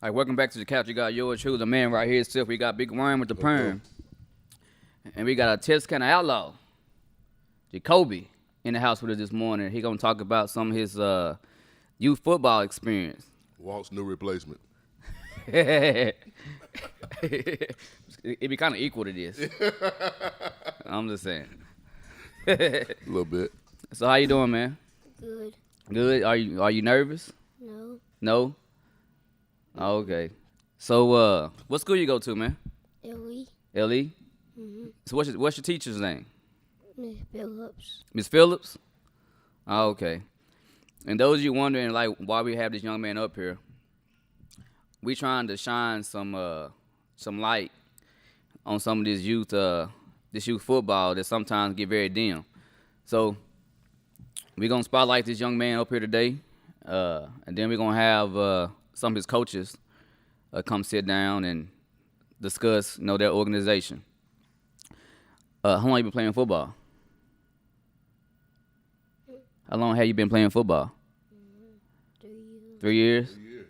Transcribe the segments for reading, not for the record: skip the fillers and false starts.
All right, welcome back to the couch. You got yours truly, the man right here. Still, we got Big Worm with the perm. And we got a Texarkana outlaw, Jacoby, in the house with us this morning. He gonna talk about some of his youth football experience. Walt's new replacement. It'd be kind of equal to this. I'm just saying. A little bit. So how you doing, man? Good. Good. Are you nervous? No. No. Oh, okay. So what school you go to, man? Ellie. LE. Mm-hmm. So what's your teacher's name? Miss Phillips. Miss Phillips. Oh, okay. And those of you wondering like why we have this young man up here, we trying to shine some light on some of this youth football that sometimes get very dim. So we're gonna spotlight this young man up here today, and then we're gonna have some of his coaches come sit down and discuss, their organization. How long you been playing football? How long have you been playing football? 3 years. 3 years?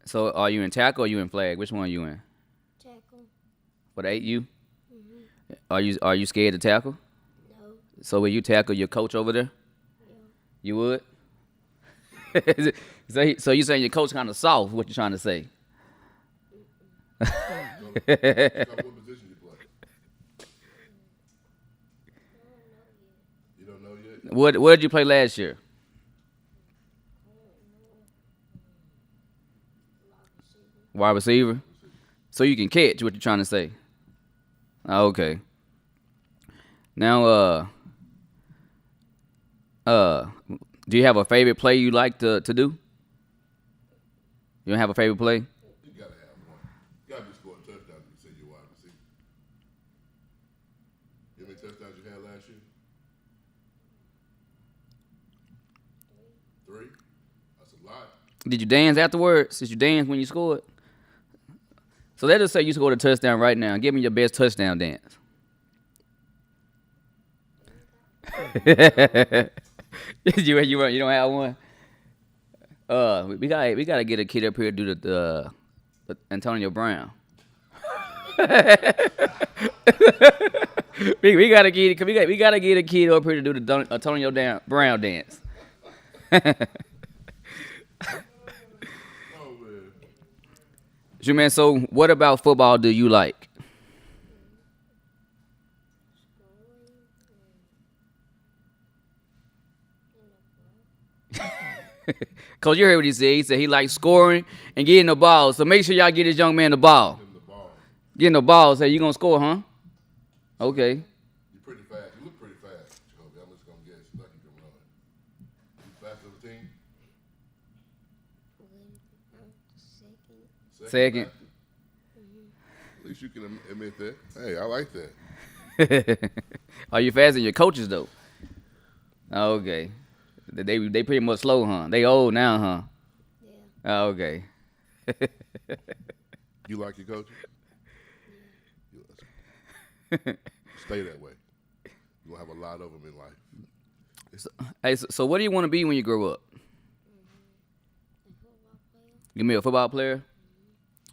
So are you in tackle or you in flag? Which one are you in? Tackle. For the 8U? Mm-hmm. Are you scared to tackle? No. So will you tackle your coach over there? Yeah. You would? So you saying your coach kind of soft? What you trying to say? What position you play? You don't know yet? Where did you play last year? Wide receiver. So you can catch. What you trying to say? Oh, okay. Now, do you have a favorite play you like to do? You don't have a favorite play? You gotta have one. You gotta be scoring touchdowns if you say you're wide receiver. You know how many touchdowns you had last year? 3? That's a lot. Did you dance afterwards? Did you dance when you scored? So let us say you scored a touchdown right now. Give me your best touchdown dance. you don't have one? We gotta get a kid up here to do the Antonio Brown. we gotta get a kid up here to do the Antonio Brown dance. Oh, man. So, man, so what about football do you like? Coach, you heard what he said. He said he likes scoring and getting the ball. So make sure y'all get this young man the ball. Give him the ball. Getting the ball. Say, you going to score, huh? Okay. You're pretty fast. You look pretty fast, Jacoby. I'm just gonna guess. You like you can run. You fast as a team? Second. At least you can admit that. Hey, I like that. Are you faster than your coaches, though? Okay. They pretty much slow, huh? They old now, huh? Yeah. Okay. You like your coaches? Stay that way. You're going to have a lot of them in life. So what do you want to be when you grow up? You be a football player?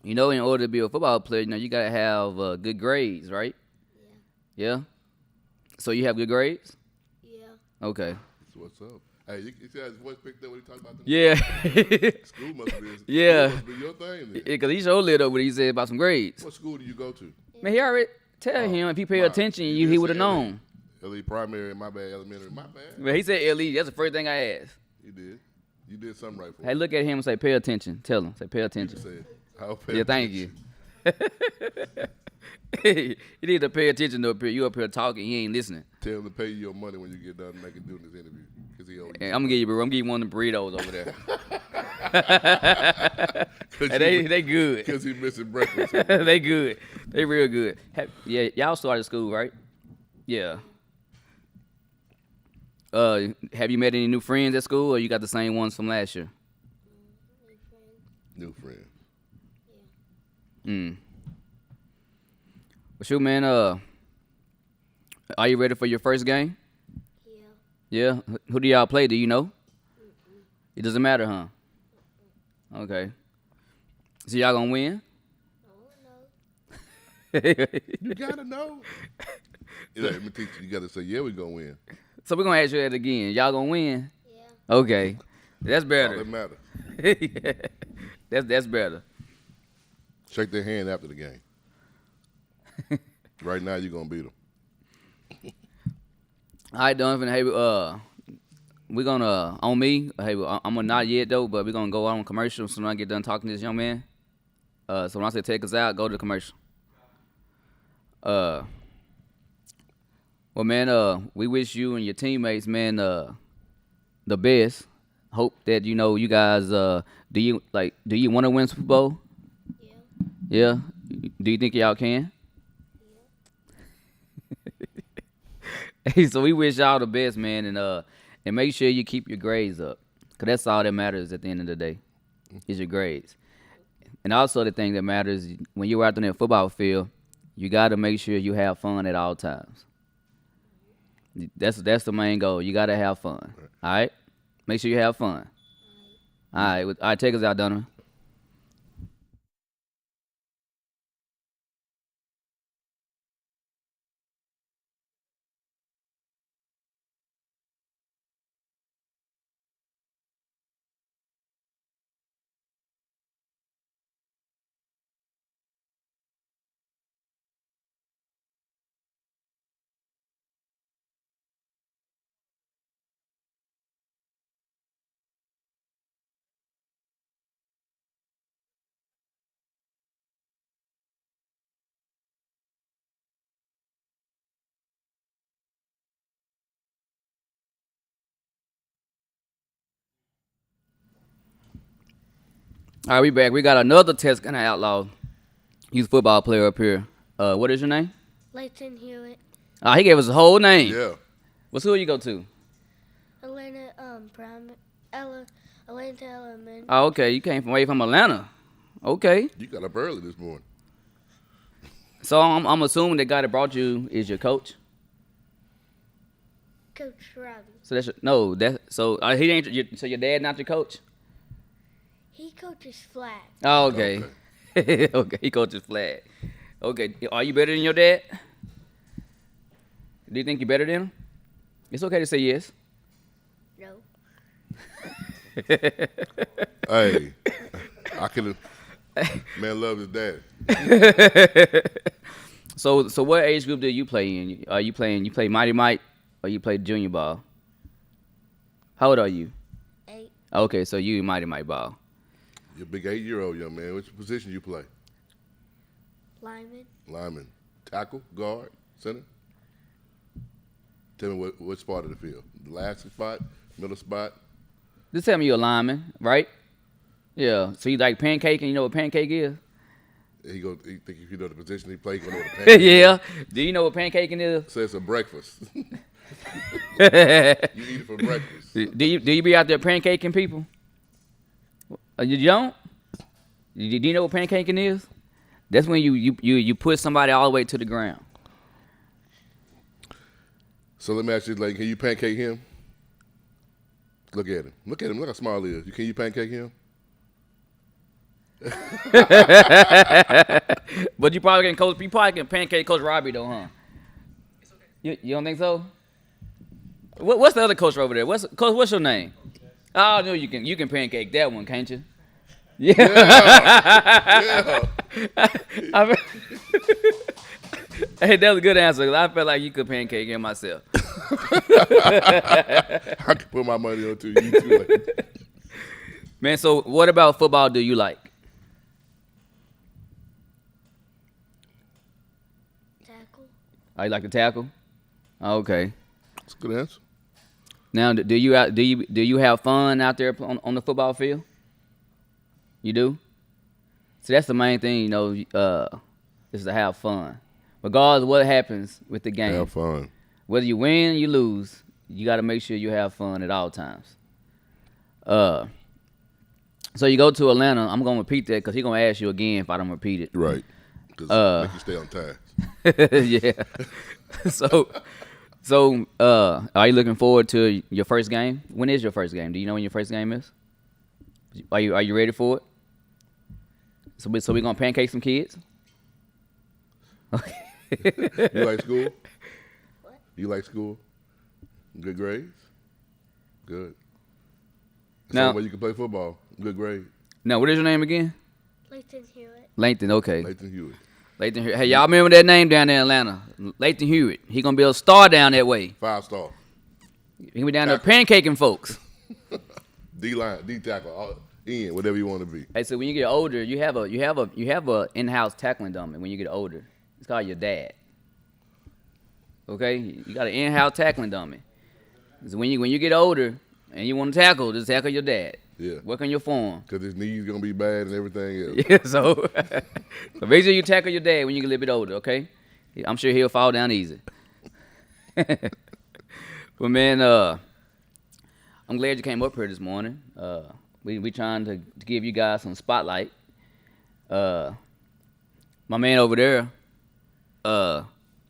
In order to be a football player, you got to have good grades, right? Yeah. Yeah? So you have good grades? Yeah. Okay. That's what's up. Hey, you see how his voice picked up when he talked about them? Yeah. School must be, Yeah. School must be your thing then. Because he sure lit up what he said about some grades. What school do you go to? Man, he already tell him if he paid attention, he just would have said known. LE primary, my bad, elementary, my bad. But he said LE. That's the first thing I asked. You did. You did something right for Hey, him. look at him and say, pay attention. Tell him. Say, pay You attention. said, I'll pay Yeah, thank you. You need to pay attention up here. You up here talking, he ain't listening. Tell him to pay you your money when you get done making doing this interview. Because he owes And I'm gonna give you one of the burritos over there. you. And they good. Because he missing breakfast. They good. They real good. Yeah, y'all started school, right? Yeah. Have you met any new friends at school, or you got the same ones from last year? New friends. Well, shoot, man. Are you ready for your first game? Yeah. Yeah. Who do y'all play? Do you know? It doesn't matter, huh? Okay. So y'all gonna win? Oh, no. You gotta know. Let me teach you. You gotta say, yeah, we gonna win. So we're gonna ask you that again. Y'all gonna win? Yeah. Okay. That's All better. that matter. Yeah. That's better. Shake their hand after the game. Right now, you're gonna beat them. All right, Donovan. Hey, we're gonna on me. Hey, I'm gonna not yet though, but we're gonna go on commercial as soon as I get done talking to this young man. So when I say take us out, go to the commercial. Well, man, we wish you and your teammates, man, the best. Hope that you guys. Do you want to win Super Bowl? Yeah. Yeah. Do you think y'all can? Hey, so we wish y'all the best, man, and make sure you keep your grades up, cause that's all that matters at the end of the day, is your grades. And also the thing that matters when you're out on that football field, you got to make sure you have fun at all times. That's the main goal. You got to have fun. All right, make sure you have fun. All right, take us out, Donovan. All right, we back. We got another Texarkana outlaw youth football player up here. What is your name? Layton Hewitt. He gave us a whole name. Yeah. What school you go to? Atlanta, Atlanta Elementary. Oh, okay. You came from way from Atlanta. Okay. You got up early this morning. So I'm assuming the guy that brought you is your coach. Coach Robbie. So he ain't so your dad not your coach. He coaches flag. Oh, okay. Okay, he coaches flag. Okay, are you better than your dad? Do you think you're better than him? It's okay to say yes. No. Hey, I could man love his dad. So what age group do you play in? Are you play Mighty Mike or you play junior ball? How old are you? 8. Okay, so you Mighty Mike ball. You're a big 8-year-old young man. Which position you play? Lyman. Lineman. Tackle, guard, center? Tell me what spot of the field. The last spot, middle spot? Just tell me you're a lineman, right? Yeah. So you like pancake and you know what pancake is? He think if you know the position he play, he gonna know what the pancake Yeah. Do you know what pancaking is? is. So it's a breakfast. You eat it for breakfast. Do you be out there pancaking people? You don't? Do you know what pancaking is? That's when you put somebody all the way to the ground. So let me ask you, like, can you pancake him? Look at him. Look at him. Look how small he is. Can you pancake him? But you probably can pancake Coach Robbie though, huh? You don't think so? What's the other coach over there? What's your name? Oh no, you can pancake that one, can't you? Yeah. Yeah. Hey, that was a good answer. 'Cause I felt like you could pancake him myself. I could put my money on to you too. Like, Man, so what about football do you like? Tackle. Oh, you like to tackle? Okay. that's a good answer. Now, do you have fun out there on the football field? You do? So that's the main thing, is to have fun. Regardless of what happens with the game. Have fun. Whether you win or you lose, you got to make sure you have fun at all times. So you go to Atlanta. I'm going to repeat that because he's going to ask you again if I don't repeat it. Right. Because make you stay on task. Yeah. So, are you looking forward to your first game? When is your first game? Do you know when your first game is? Are you ready for it? So we gonna pancake some kids? Okay. You like school? What? You like school? Good grades? Good. Now- Somewhere you can play football. Good grade. Now, what is your name again? Layton Hewitt. Layton. Okay. Nathan Hewitt. Layton Hewitt. Hey, y'all remember that name down there in Atlanta? Layton Hewitt. He gonna be a star down that way. 5-star. He be down there pancaking folks. D-line, D-tackle, end, whatever you want to be. Hey, so when you get older, you have a in-house tackling dummy. When you get older, it's called your dad. Okay, you got an in-house tackling dummy. So when you get older and you want to tackle, just tackle your dad. Yeah. Work on your form. Because his knees going to be bad and everything else. Yeah, so make sure you tackle your dad when you get a little bit older, okay? I'm sure he'll fall down easy. But man, I'm glad you came up here this morning. We trying to give you guys some spotlight. My man over there,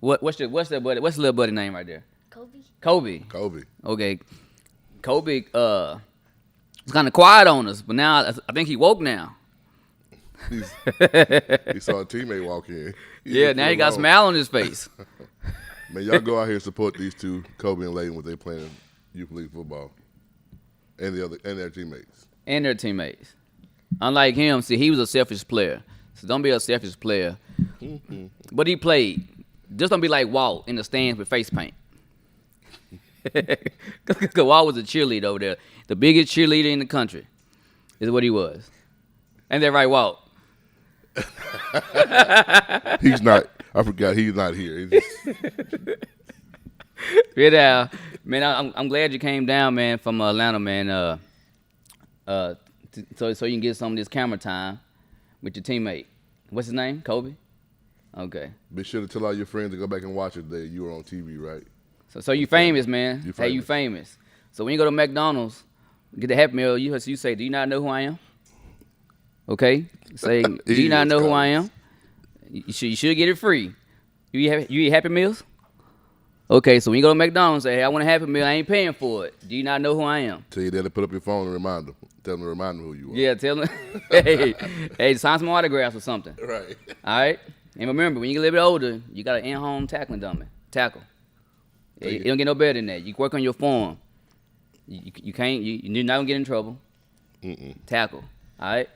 what's that buddy? What's the little buddy name right there? Kobe. Kobe. Okay. Kobe was kind of quiet on us, but now I think he woke now. He saw a teammate walk in. Yeah, now he got a smile on his face. Man, y'all go out here and support these two, Kobe and Layton, when they playing youth league football, and their teammates. And their teammates. Unlike him, see, he was a selfish player. So don't be a selfish player. But he played. Just don't be like Walt in the stands with face paint. Because Walt was a cheerleader over there. The biggest cheerleader in the country is what he was. Ain't that right, Walt? He's not. I forgot he's not here. He's Yeah, man, I'm glad you came down, man, from Atlanta, man. So you can get some of this camera time with your teammate. What's his name? Kobe? Okay. Be sure to tell all your friends to go back and watch it today. You were on TV, right? So you famous, man. You Hey, you famous. So when you go to McDonald's, get the Happy Meal, you say, do you not know who I am? Okay? Say, do you not know who I am? You should get it free. You eat Happy Meals? Okay, so when you go to McDonald's, say, hey, I want a Happy Meal, I ain't paying for it. Do you not know who I am? Tell your dad to put up your phone and remind them. Tell them to remind them who you are. Yeah, tell them, hey, sign some autographs or something. Right. All right? And remember, when you get a little bit older, you got an in-home tackling dummy. Tackle. It don't get no better than that. You work on your form. You're not going to get in trouble. Tackle. All right?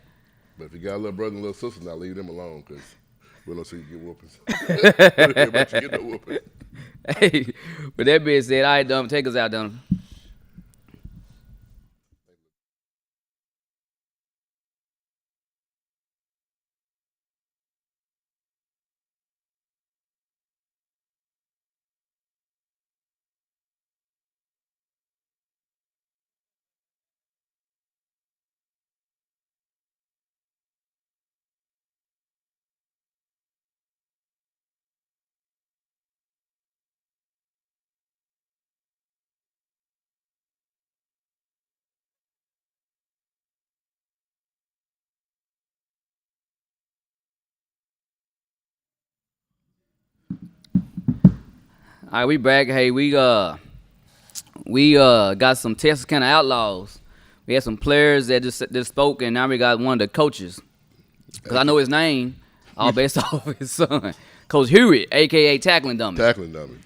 But if you got a little brother and little sister, now leave them alone because we don't see you get whoopings. But you get no whooping. Hey, with that being said, all right, Donovan, take us out, Donovan. All right, we back. Hey, we got some Texarkana Outlaws. We had some players that just spoke, and now we got one of the coaches. Because I know his name, all based off of his son, Coach Hewitt, a.k.a. Tackling Dummy. Tackling dummy.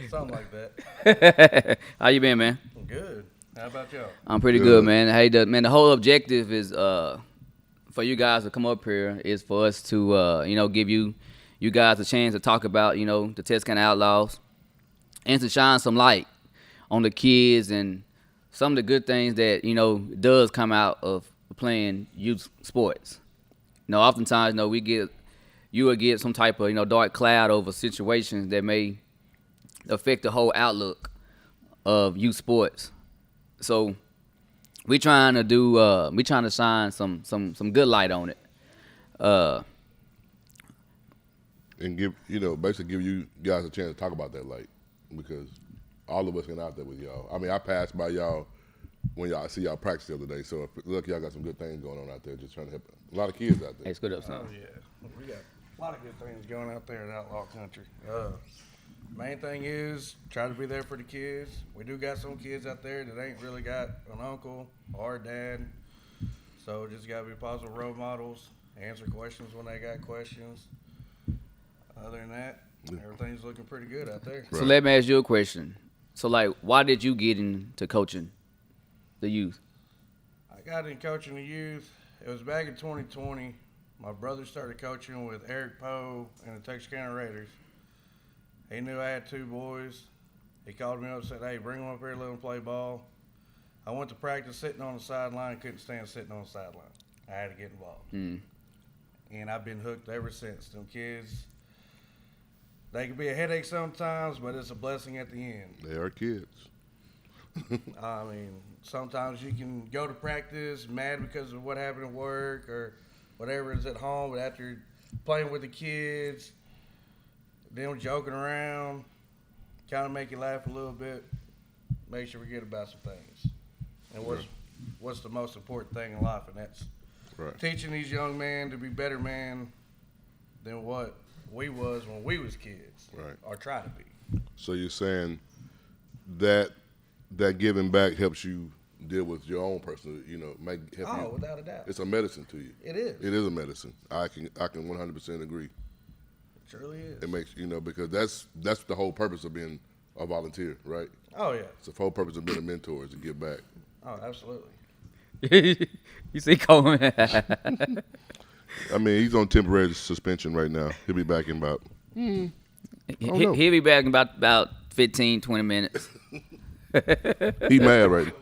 Something like that. How you been, man? Good. How about y'all? I'm pretty good, man. Hey, the whole objective is for you guys to come up here is for us to give you guys a chance to talk about the Texarkana Outlaws and to shine some light on the kids and some of the good things that does come out of playing youth sports. Oftentimes you will get some type of dark cloud over situations that may affect the whole outlook of youth sports. So we trying to shine some good light on it. And basically give you guys a chance to talk about that light because all of us been out there with y'all. I mean, I passed by y'all when y'all see y'all practice the other day. So look, y'all got some good things going on out there. Just trying to help a lot of kids out there. Hey, scoot up, son. Oh, yeah. We got a lot of good things going out there in outlaw country. Main thing is try to be there for the kids. We do got some kids out there that ain't really got an uncle or a dad. So just gotta be positive role models, answer questions when they got questions. Other than that, everything's looking pretty good out there. So let me ask you a question. So, like, why did you get into coaching the youth? I got in coaching the youth. It was back in 2020. My brother started coaching with Eric Poe and the Texarkana Raiders. He knew I had 2 boys. He called me up and said, hey, bring them up here, let them play ball. I went to practice sitting on the sideline, couldn't stand sitting on the sideline. I had to get involved. And I've been hooked ever since. Them kids, they can be a headache sometimes, but it's a blessing at the end. They are kids. I mean, sometimes you can go to practice mad because of what happened at work or whatever is at home, but after playing with the kids, them joking around, kind of make you laugh a little bit, makes you forget about some things. And what's the most important thing in life, and that's teaching these young men to be better men than what we was when we was kids, or try to be. So you're saying that giving back helps you deal with your own personal, help you. Without a doubt. It's a medicine to you. It is. It is a medicine. I can 100% agree. It surely is. It makes because that's the whole purpose of being a volunteer, right? Oh yeah. It's the whole purpose of being a mentor is to give back. Oh, absolutely. You see Coleman? I mean, he's on temporary suspension right now. He'll be back in about. He'll be back in about 15, 20 minutes. He mad right now.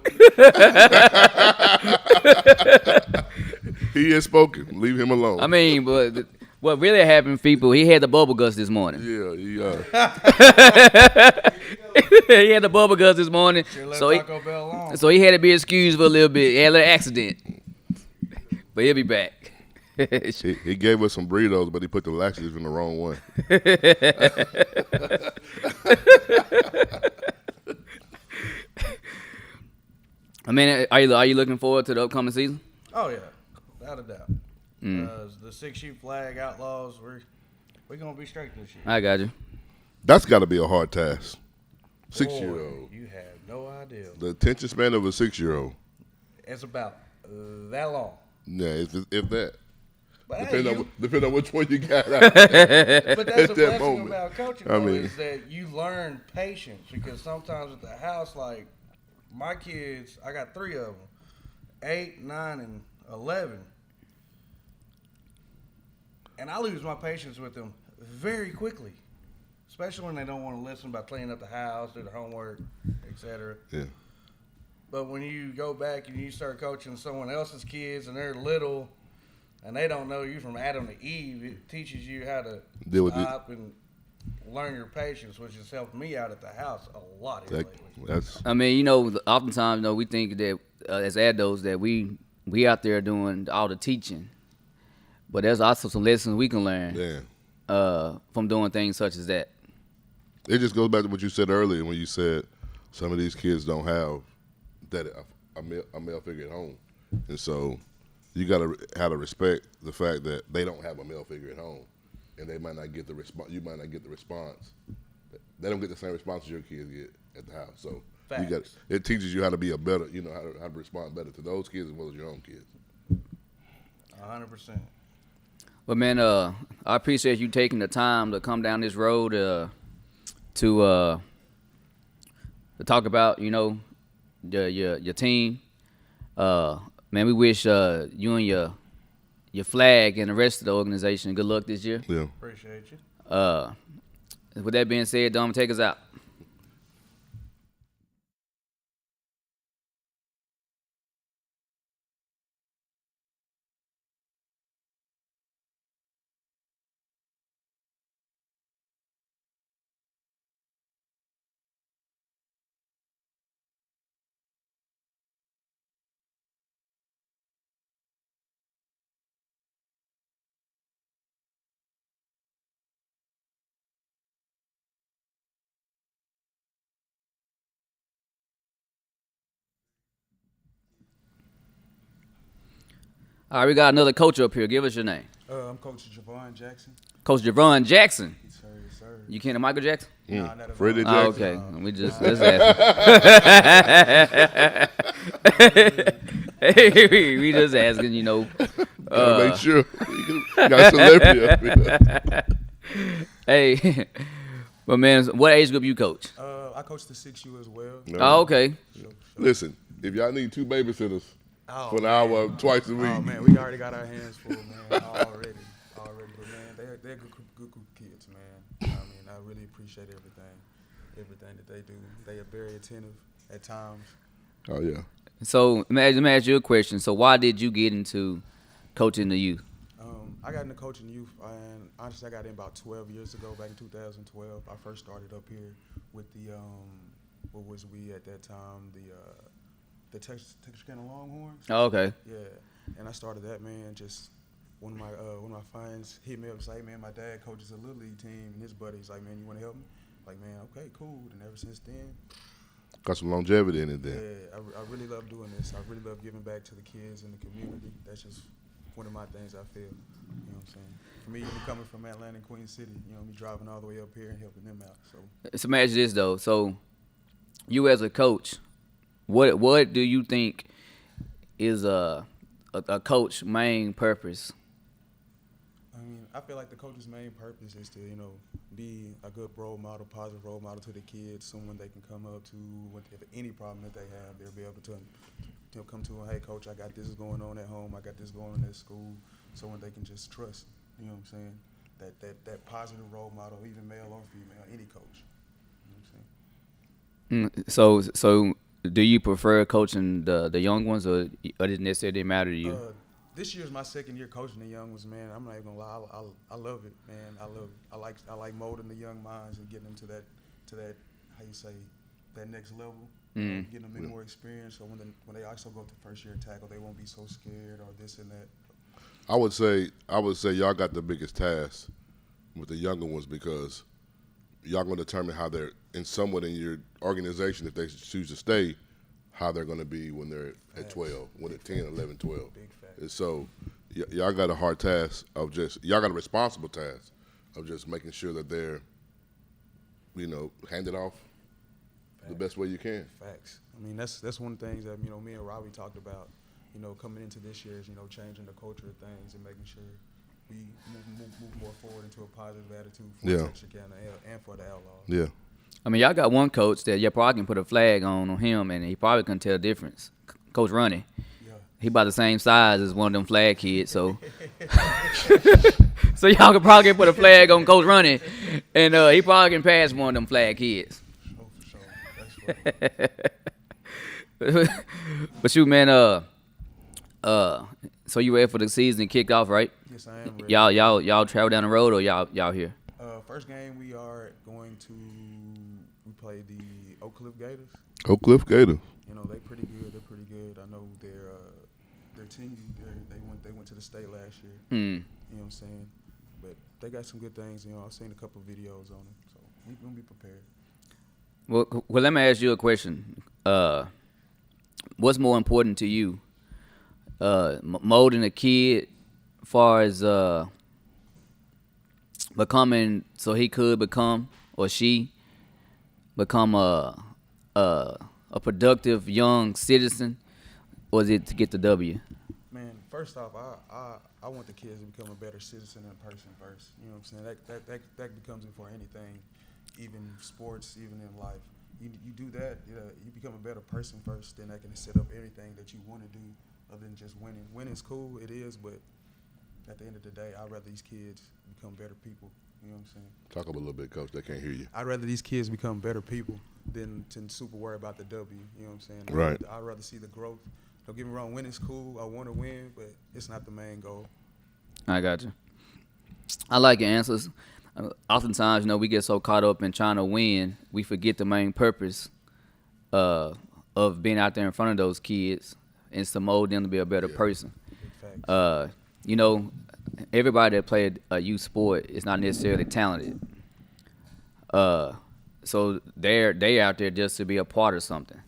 He has spoken. Leave him alone. I mean, but what really happened, people, he had the bubble guts this morning. Yeah, He had the bubble guts this morning. So he had to be excused for a little bit. He had a little accident. But he'll be back. He gave us some burritos, but he put the laxatives in the wrong one. I mean, are you looking forward to the upcoming season? Oh yeah, without a doubt. The 6U flag outlaws, we're gonna be straight this year. I got you. That's got to be a hard task. 6-year-old. You have no idea. The attention span of a 6-year-old. It's about that long. Yeah, if that. But Depending on which one you got out. But that's the that blessing moment. about coaching, is that you learn patience, because sometimes at the house, like my kids, I got 3 of them, 8, 9, and 11, and I lose my patience with them very quickly, especially when they don't want to listen about cleaning up the house, do their homework, etc. Yeah. But when you go back and you start coaching someone else's kids and they're little and they don't know you from Adam to Eve, it teaches you how to Deal with stop and learn your patience, which has helped me out at the house a lot here lately. I mean, oftentimes, we think that as adults that we out there doing all the teaching, but there's also some lessons we can learn from doing things such as that. It just goes back to what you said earlier when you said some of these kids don't have a male figure at home, and so you got to have to respect the fact that they don't have a male figure at home, and they might not get the response. You might not get the response. They don't get the same response your kids get at the house. So it teaches you how to be a better, how to respond better to those kids as well as your own kids. 100%. But man, I appreciate you taking the time to come down this road to talk about your team. Man, we wish you and your flag and the rest of the organization good luck this year. Yeah, appreciate you. With that being said, Dom, take us out. All right, we got another coach up here. Give us your name. I'm Coach Javon Jackson. Coach Javon Jackson. Yes, sir. You kin of Michael Jackson? Nah, not at all. Freddie Oh, Jackson. okay. We just let's ask. we just asking, Gotta make sure. Got celebrity up here. Hey, but man, what age group you coach? I coach the 6U as well. No. Oh, okay. Listen, if y'all need 2 babysitters Oh, for an man. hour twice a week, Oh man, we already got our hands full, man. Already. But man, they're good group of kids, man. I mean, I really appreciate everything that they do. They are very attentive at times. oh yeah. So let me ask you a question. So why did you get into coaching the youth? I got into coaching youth, and honestly, I got in about 12 years ago, back in 2012. I first started up here with the what was we at that time, the Texarkana Longhorns. Oh, okay. Yeah, and I started that, man. Just one of my friends hit me up and say, hey, man, my dad coaches a little league team, and his buddy's like, man, you want to help me? Like, man, okay, cool. And ever since then, Got some longevity in it yeah, then. I really love doing this. I really love giving back to the kids in the community. That's just one of my things I feel. You know what I'm saying? For me, coming from Atlanta and Queen City, me driving all the way up here and helping them out. So imagine this though. So you as a coach, what do you think is a coach's main purpose? I mean, I feel like the coach's main purpose is to, be a good role model, positive role model to the kids, someone they can come up to with any problem that they have. They'll be able to come to them, hey, coach, I got this going on at home, I got this going on at school, someone they can just trust, you know what I'm saying? That positive role model, even male or female, any coach, you know what I'm saying? So do you prefer coaching the young ones, or does it necessarily matter to you? This year's my second year coaching the young ones, man. I'm not even gonna lie, I love it, man. I love it. I like molding the young minds and getting them to that how you say that next level, getting them any more experience. So when they also go to first year tackle, they won't be so scared or this and that. I would say y'all got the biggest task with the younger ones because y'all going to determine how they're somewhat in your organization, if they choose to stay, how they're going to be when they're at 12, when they're 10, 11, 12. Big fact. And so y'all got a hard task of y'all got a responsible task of just making sure that they're, handed off the best way you can. Facts. I mean, that's one of the things that, me and Robbie talked about, coming into this year is, changing the culture of things and making sure we move more forward into a positive attitude for Texarkana and for the Outlaws. Yeah. I mean, y'all got one coach that you probably can put a flag on him, and he probably couldn't tell the difference. Coach Ronnie. Yeah. He about the same size as one of them flag kids, so so y'all could probably put a flag on Coach Ronnie, and he probably can pass one of them flag kids. For sure. That's right. But shoot, man, so you ready for the season to kick off, right? Yes, I am ready. Y'all travel down the road, or y'all here? First game we are going to play the Oak Cliff Gators. Oak Cliff Gator. They pretty good. They're pretty good. I know their team. They went to the state last year. You know what I'm saying? But they got some good things. I've seen a couple videos on them, so we're gonna be prepared. Well, let me ask you a question. What's more important to you? Molding a kid, as far as becoming, so he could become, or she become a productive young citizen, or is it to get the W? Man, first off, I want the kids to become a better citizen and person first. You know what I'm saying? That becomes it for anything, even sports, even in life. You do that, you become a better person first, then that can set up everything that you want to do other than just winning. Winning's cool, it is, but at the end of the day, I'd rather these kids become better people. You know what I'm saying? Talk up a little bit, Coach. They can't hear you. I'd rather these kids become better people than to super worry about the W. You know what I'm saying? Right. I'd rather see the growth. Don't get me wrong, winning's cool. I want to win, but it's not the main goal. I got you. I like your answers. Oftentimes, we get so caught up in trying to win, we forget the main purpose of being out there in front of those kids and to mold them to be a better person. Big facts. Everybody that played a youth sport is not necessarily talented. So they out there just to be a part of something.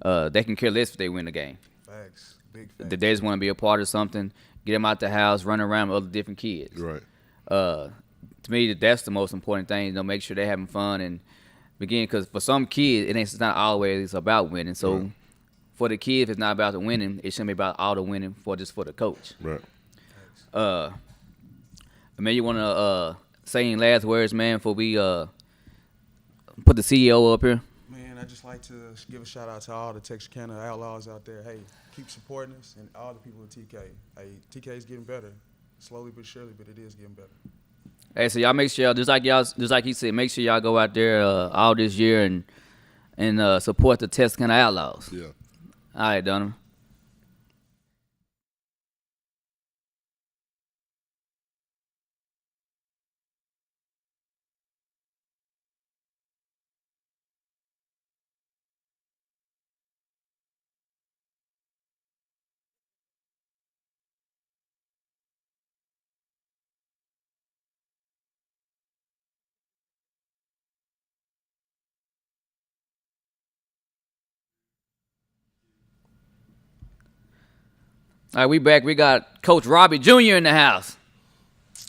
They can care less if they win the game. Facts. Big facts. They just want to be a part of something, get them out the house, run around with other different kids. Right. To me, that's the most important thing. Make sure they're having fun and begin. Because for some kids, it's not always about winning. So for the kids, it's not about the winning. It shouldn't be about all the winning for the coach. Right. Man, you want to say any last words, man, before we put the CEO up here? Man, I just like to give a shout out to all the Texarkana Outlaws out there. Hey, keep supporting us and all the people at TK. Hey, TK is getting better, slowly but surely, but it is getting better. Hey, so y'all make sure y'all just like he said, make sure y'all go out there all this year and support the Texarkana Outlaws. Yeah. All right, Donovan. All right, we back. We got Coach Robbie Jr. in the house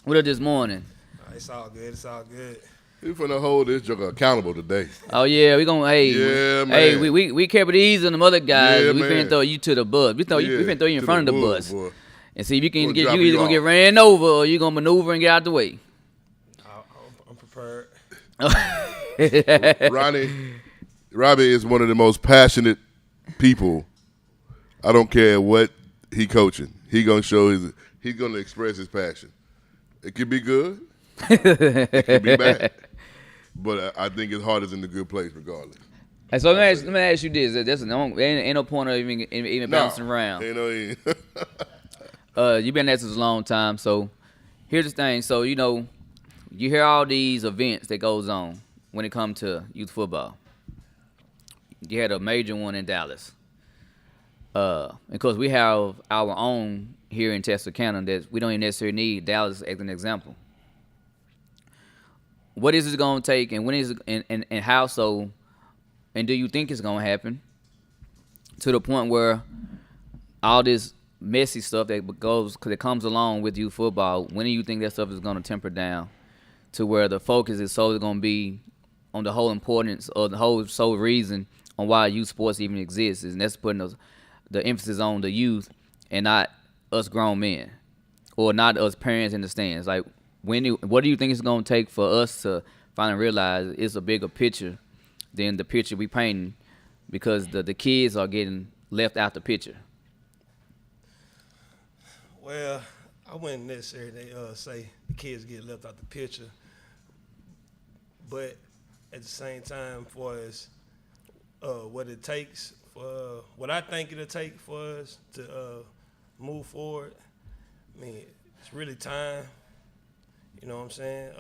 with us this morning. It's all good. It's all good. We finna hold this joker accountable today. Oh yeah, we gonna Yeah, hey man. we kept it easy on them other guys. Yeah, we man. finna throw you to the bus. We finna throw you in to front of the wolves, bus boy. and see if you can Gonna get drop you you either gonna off. get ran over or you gonna maneuver and get out the way. I'm prepared. Robbie is one of the most passionate people. I don't care what he coaching. He's gonna express his passion. It could be good. It could be bad. But I think his heart is in the good place regardless. Hey, so let me ask you this. Ain't no point of even bouncing around. You know, You've been there since a long time. So here's the thing. So you hear all these events that goes on when it comes to youth football. You had a major one in Dallas. Because we have our own here in Texarkana that we don't even necessarily need Dallas as an example. What is it going to take, and when is it, and how so, and do you think it's going to happen to the point where all this messy stuff that comes along with youth football, when do you think that stuff is going to temper down to where the focus is solely going to be on the whole importance or the whole sole reason on why youth sports even exists, and that's putting the emphasis on the youth and not us grown men or not us parents in the stands? Like, what do you think it's going to take for us to finally realize it's a bigger picture than the picture we painting, because the kids are getting left out the picture? Well, I wouldn't necessarily say the kids get left out the picture, but at the same time, for us, what it takes for what I think it'll take for us to move forward, I mean, it's really time. You know what I'm saying?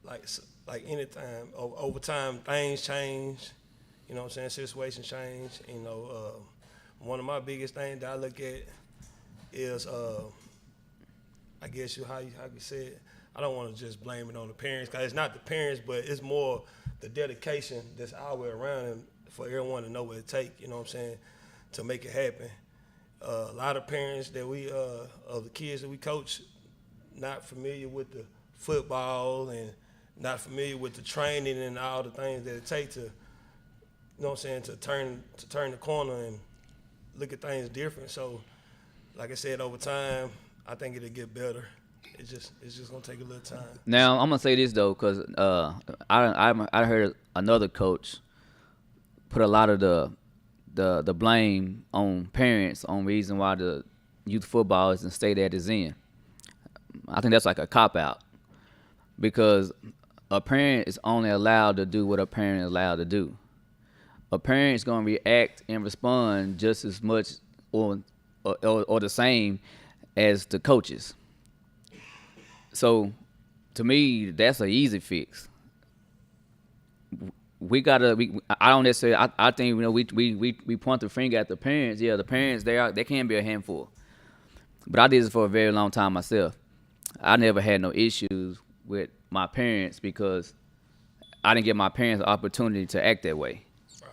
Like anytime, over time, things change. You know what I'm saying? Situations change. You know, one of my biggest things that I look at is, I guess how you say it. I don't want to just blame it on the parents, because it's not the parents, but it's more the dedication that's all the way around them for everyone to know what it takes. You know what I'm saying? To make it happen. A lot of parents that of the kids that we coach, not familiar with the football and not familiar with the training and all the things that it takes to, you know what I'm saying, to turn the corner and look at things different. So, like I said, over time, I think it'll get better. It's just gonna take a little time. Now I'm gonna say this though, because I heard another coach put a lot of the blame on parents on reason why the youth football is in the state that it's in. I think that's like a cop-out, because a parent is only allowed to do what a parent is allowed to do. A parent is going to react and respond just as much or the same as the coaches. So, to me, that's an easy fix. I don't necessarily. I think we point the finger at the parents. Yeah, the parents they can be a handful, but I did this for a very long time myself. I never had no issues with my parents because I didn't give my parents the opportunity to act that way. Right.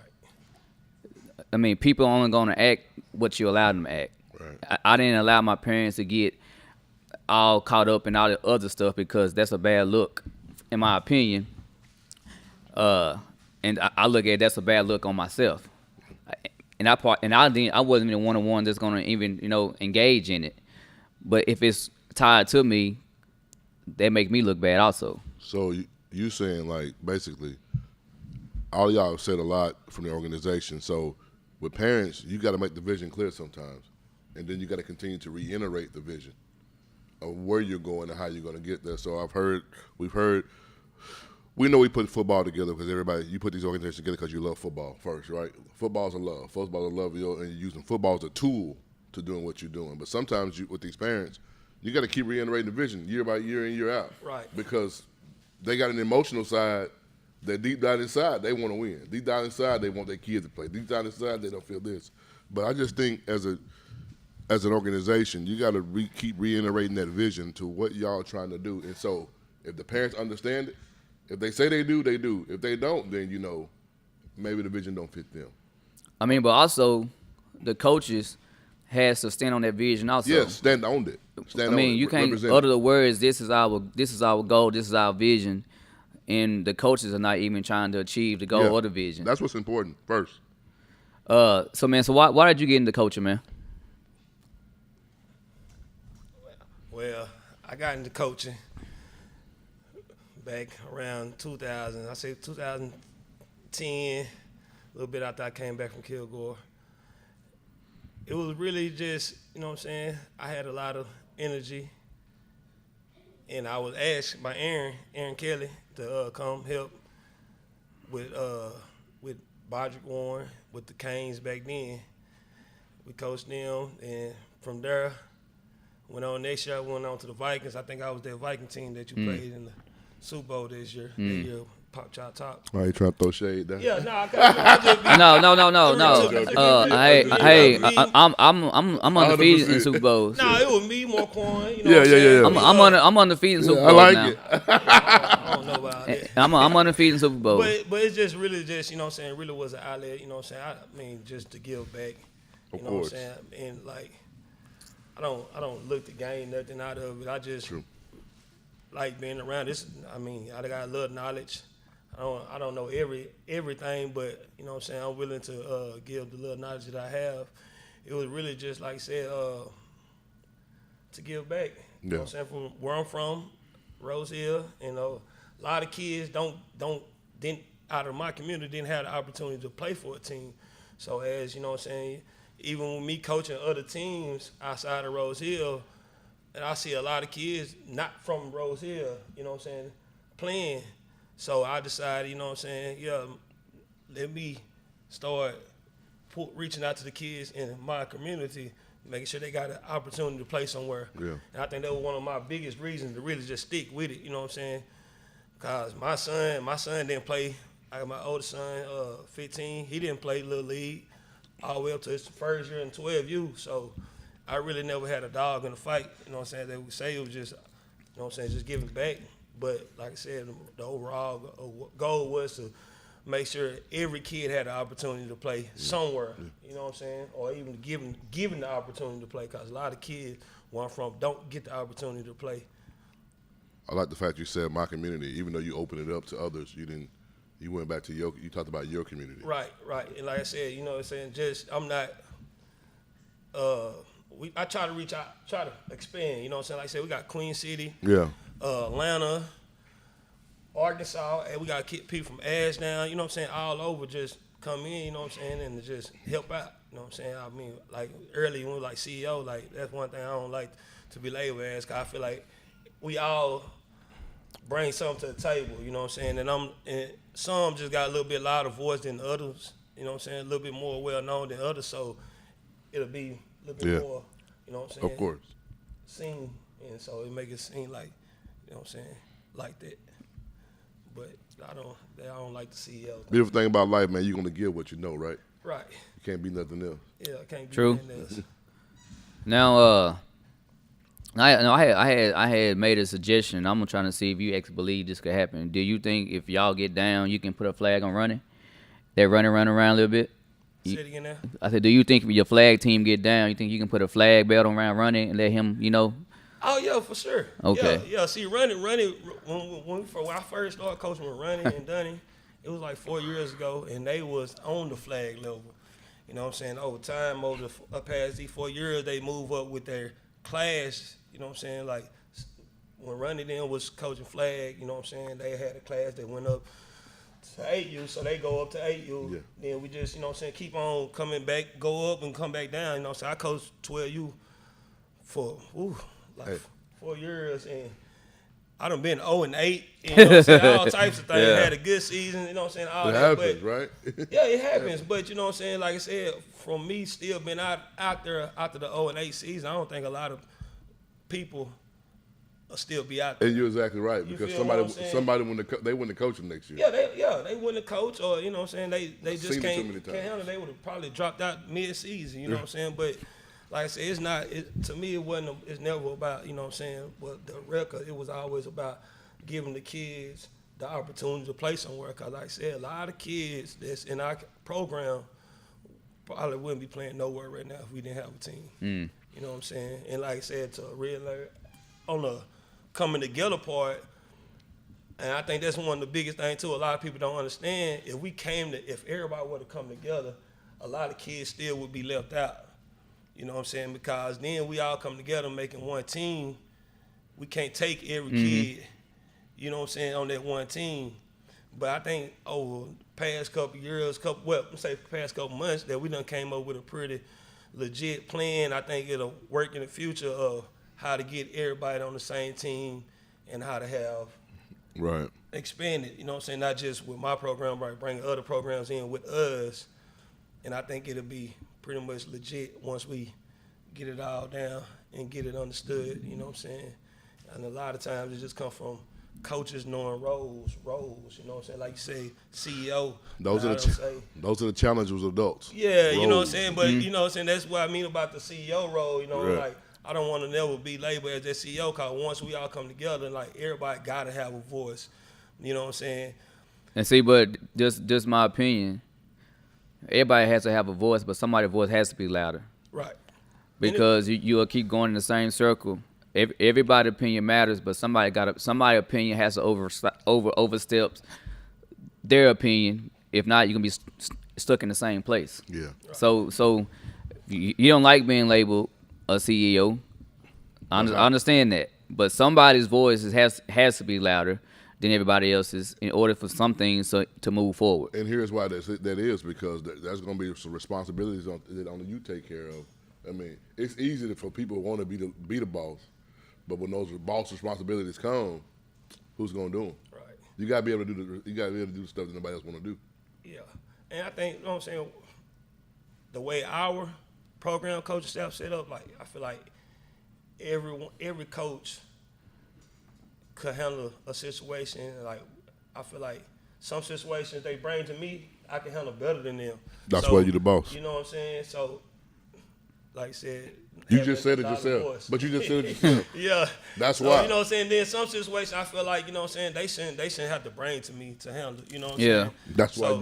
I mean, people are only going to act what you allow them to act. Right. I didn't allow my parents to get all caught up in all the other stuff, because that's a bad look, in my opinion. And I look at that's a bad look on myself. I wasn't the one that's gonna even engage in it. But if it's tied to me, that make me look bad also. So you saying like basically, all y'all have said a lot from the organization. So with parents, you got to make the vision clear sometimes, and then you got to continue to reiterate the vision of where you're going and how you're going to get there. So we've heard, we know we put football together because you put these organizations together because you love football first, right? Football's a love. Football's a love, and you're using football as a tool to doing what you're doing. But sometimes with these parents, you got to keep reiterating the vision year by year in, year out. Right. Because they got an emotional side that deep down inside they want to win. Deep down inside they want their kids to play. Deep down inside they don't feel this. But I just think as an organization, you got to keep reiterating that vision to what y'all are trying to do. And so if the parents understand it, if they say they do, they do. If they don't, then maybe the vision don't fit them. I mean, but also the coaches has to stand on that vision also. Yes, stand on it. You can't utter the words, this is our goal, this is our vision, and the coaches are not even trying to achieve the goal or the vision. That's what's important first. So why did you get into coaching, man? Well, I got into coaching back around 2000. I say 2010, a little bit after I came back from Kilgore. It was really just, I had a lot of energy, and I was asked by Aaron Kelly, to come help with Bodrick Warren, with the Canes back then. We coached them, and from there, went on next year. I went on to the Vikings. I think I was that Viking team that you played in the Super Bowl this year. That year, pop chop top. Why you trying to throw shade down? Yeah, I just be, No. I'm undefeated in Super Bowls. No, it was me, Marquand. Yeah. I'm undefeated in Super Bowls I like now. it. I don't know about that. I'm undefeated in Super Bowls. But it's just really just, it really was an outlet, I mean, just to give back. Of course. And like, I don't look to gain nothing out of it. I just like being around this. I mean, I got a little knowledge. I don't know everything, but I'm willing to give the little knowledge that I have. It was really just like I said, to give back. You know what I'm saying? From where I'm from, Rose Hill, a lot of kids didn't out of my community didn't have the opportunity to play for a team. So as even with me coaching other teams outside of Rose Hill, and I see a lot of kids not from Rose Hill, playing. So I decided, let me start reaching out to the kids in my community, making sure they got an opportunity to play somewhere. Yeah. And I think that was one of my biggest reasons to really just stick with it, Because my son didn't play. I got my oldest son, 15. He didn't play Little League all the way up to his first year in 12U. So I really never had a dog in the fight, They would say it was just, just giving back. But like I said, the overall goal was to make sure every kid had the opportunity to play somewhere, or even given the opportunity to play, because a lot of kids where I'm from don't get the opportunity to play. I like the fact you said my community, even though you opened it up to others, you went back to you talked about your community. Right. And like I said, I'm not, I try to reach out, try to expand, Like I said, we got Queen City. Yeah. Atlanta, Arkansas, and we got people from Ashdown, all over just come in, and just help out, I mean, like early when we like CEO, like that's one thing I don't like to be labeled as, because I feel like we all bring something to the table, and some just got a little bit louder voice than others, a little bit more well known than others, so it'll be a little bit more, Of course. seen, and so it make it seem like, like that. But I don't like the CEO. Beautiful thing about life, man, you're gonna give what you know, right? Right. You can't be nothing else. Yeah, I can't be True. nothing else. Now, I had made a suggestion. I'm trying to see if you actually believe this could happen. Do you think if y'all get down, you can put a flag on running? That running around a little bit. Say it again now. I said, do you think if your flag team get down, you think you can put a flag belt around running and let him, Oh yeah, for sure. Okay. Yeah. See, running. When I first started coaching with Running and Dunning, it was like 4 years ago, and they was on the flag level. You know what I'm saying? Over time, over the past these 4 years, they move up with their class. You know what I'm saying? Like when Ronnie then was coaching flag, you know what I'm saying? They had a class that went up to 8U, so they go up to 8U. Yeah. Then we just, you know what I'm saying, keep on coming back, go up and come back down. You know what I'm saying? I coached 12U for Hey. 4 years, and I done been 0-8. You know what I'm saying? All types of things. Yeah. Had a good season, you know what I'm saying? All It that, happens, but right? yeah, it happens. But you know what I'm saying? Like I said, from me still been out there after the 0-8 season, I don't think a lot of people will still be out there. And you're exactly right, You because feel what I'm somebody saying? they win the coaching next year. They wouldn't coach, or you know what I'm saying, they just Seen it too can't many times. handle it. They would have probably dropped out mid-season, you know what I'm saying? But like I said, it's not. To me, it's never about, you know what I'm saying. But the record, it was always about giving the kids the opportunity to play somewhere. Cause like I said, a lot of kids that's in our program probably wouldn't be playing nowhere right now if we didn't have a team. You know what I'm saying? And like I said, to really on the coming together part, and I think that's one of the biggest things too. A lot of people don't understand. If everybody were to come together, a lot of kids still would be left out. You know what I'm saying? Because then we all come together making one team. We can't take every kid, you know what I'm saying, on that one team. But I think over the past couple years, past couple months, that we done came up with a pretty legit plan. I think it'll work in the future of how to get everybody on the same team and how to have Right. expanded, you know what I'm saying, not just with my program, but bring other programs in with us. And I think it'll be pretty much legit once we get it all down and get it understood, you know what I'm saying? And a lot of times it just comes from coaches knowing roles, you know what I'm saying? Like you say, CEO. Those are the challenges with adults. Yeah, you know what I'm Roles. saying? But you know what I'm saying, that's what I mean about the CEO role, you know, Right. like I don't want to never be labeled as that CEO, because once we all come together, like everybody gotta have a voice. You know what I'm saying? And see, but just my opinion. Everybody has to have a voice, but somebody's voice has to be louder. Right. Because you'll keep going in the same circle. Everybody's opinion matters, but somebody's opinion has to oversteps their opinion. If not, you're gonna be stuck in the same place. Yeah. So you don't like being labeled a CEO. I understand that, but somebody's voice has to be louder than everybody else's in order for some things to move forward. And here's why that is, because there's going to be some responsibilities on you take care of. I mean, it's easy for people who want to be the boss, but when those boss responsibilities come, who's going to do them? Right. You got to be able to do the stuff that nobody else want to do. Yeah. And I think, you know what I'm saying, the way our program coaching staff set up, like I feel like every coach could handle a situation. Like I feel like some situations they bring to me, I can handle better than them. That's why you're the boss. You know what I'm saying? So, like I said, You having just said it a dollar yourself. voice. But you just said it yourself. Yeah. That's So, why. you know what I'm saying? Then some situations I feel like, you know what I'm saying, they shouldn't have to bring to me to handle. You know what I'm Yeah. saying? That's So-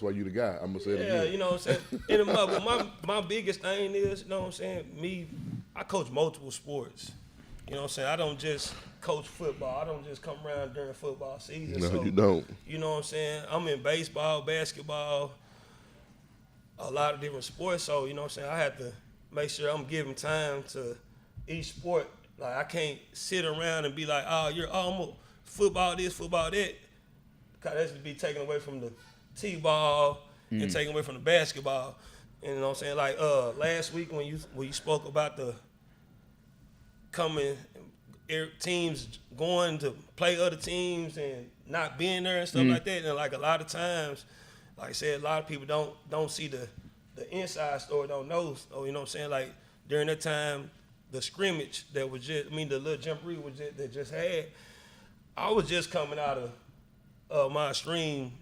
why you the guy. I'm gonna say it Yeah, again. you know what I'm saying? And my biggest thing is, you know what I'm saying, I coach multiple sports. You know what I'm saying? I don't just coach football. I don't just come around during football season. No, So, you don't. you know what I'm saying? I'm in baseball, basketball, a lot of different sports. So, you know what I'm saying? I have to make sure I'm giving time to each sport. Like, I can't sit around and be like, I'm football this, football that. Because that's to be taken away from the T-ball and taken away from the basketball. And you know what I'm saying? Like, last week when you spoke about the teams going to play other teams and not being there and stuff like that. And like a lot of times, like I said, a lot of people don't see the inside story, don't know. So, you know what I'm saying? Like during that time, the scrimmage that was the little jamboree that just had, I was just coming out of my extreme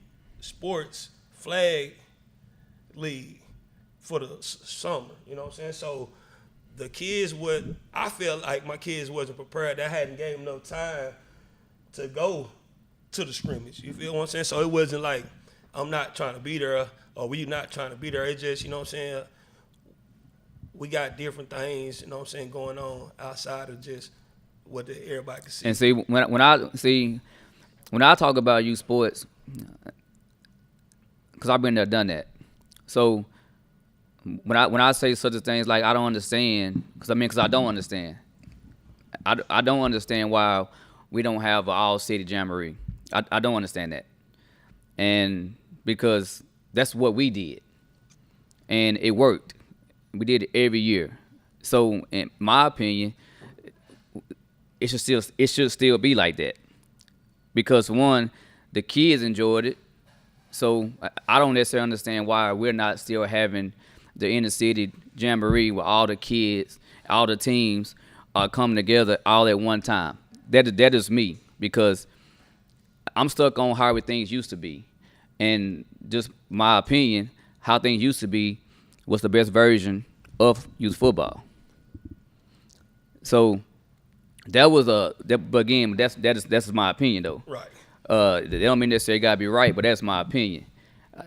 sports flag league for the summer. You know what I'm saying? So the kids I felt like my kids wasn't prepared. I hadn't gave them no time to go to the scrimmage. You feel what I'm saying? So it wasn't like I'm not trying to be there or we not trying to be there. It just, you know what I'm saying, we got different things, you know what I'm saying, going on outside of just what everybody can see. And see, when I talk about youth sports, because I've been there, done that. So when I say such a things like I don't understand, because I don't understand. I don't understand why we don't have an all city jamboree. I don't understand that, and because that's what we did, and it worked. We did it every year. So in my opinion, it should still be like that, because one, the kids enjoyed it. So I don't necessarily understand why we're not still having the inner city jamboree where all the kids, all the teams are coming together all at one time. That is me, because I'm stuck on how things used to be, and just my opinion, how things used to be was the best version of youth football. So but again, that's my opinion though. Right. They don't mean necessarily gotta be right, but that's my opinion.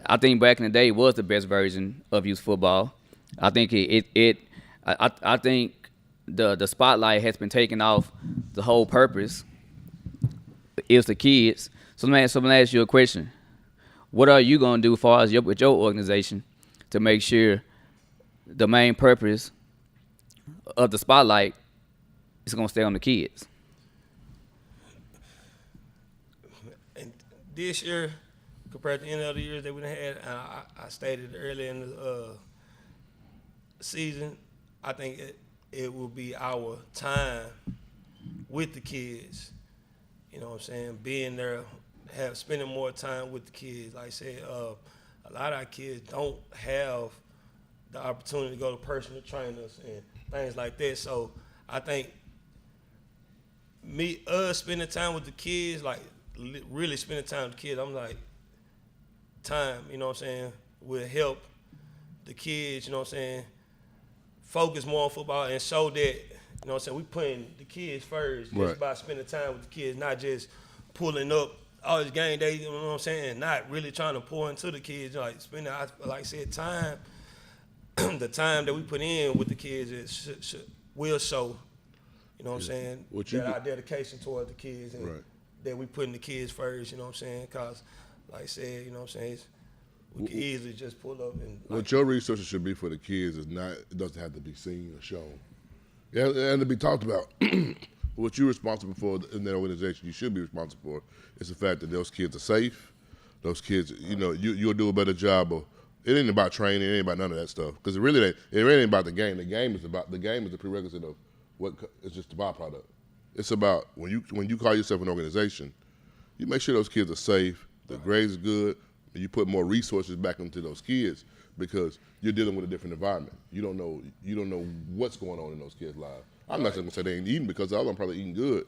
I think back in the day was the best version of youth football. I think I think the spotlight has been taken off the whole purpose is the kids. So let me ask you a question. What are you gonna do as far as with your organization to make sure the main purpose of the spotlight is gonna stay on the kids? And this year, compared to any other years that we done had, I stated early in the season, I think it will be our time with the kids. You know what I'm saying? Being there, spending more time with the kids. Like I said, a lot of our kids don't have the opportunity to go to personal trainers and things like that. So I think us spending time with the kids, like really spending time with the kids, I'm like, time, you know what I'm saying, will help the kids, you know what I'm saying, focus more on football and show that, you know what I'm saying, we putting the kids first just Right. by spending time with the kids, not just pulling up all this game day, you know what I'm saying, and not really trying to pour into the kids, like spending, like I said, time, the time that we put in with the kids will show, you know what I'm saying, our dedication toward the kids and Right. that we putting the kids first, you know what I'm saying, because, like I said, you know what I'm saying, we can easily just pull up and. What your resources should be for the kids is not. It doesn't have to be seen or shown. It has to be talked about. What you're responsible for in that organization, you should be responsible for, is the fact that those kids are safe. Those kids, you'll do a better job of. It ain't about training. It ain't about none of that stuff. Because it really ain't about the game. The game is the prerequisite of what. It's just the byproduct. It's about when you call yourself an organization, you make sure those kids are safe. The grades are good. And you put more resources back into those kids because you're dealing with a different environment. You don't know what's going on in those kids' lives. I'm not gonna say they ain't eating because all of them probably eating good,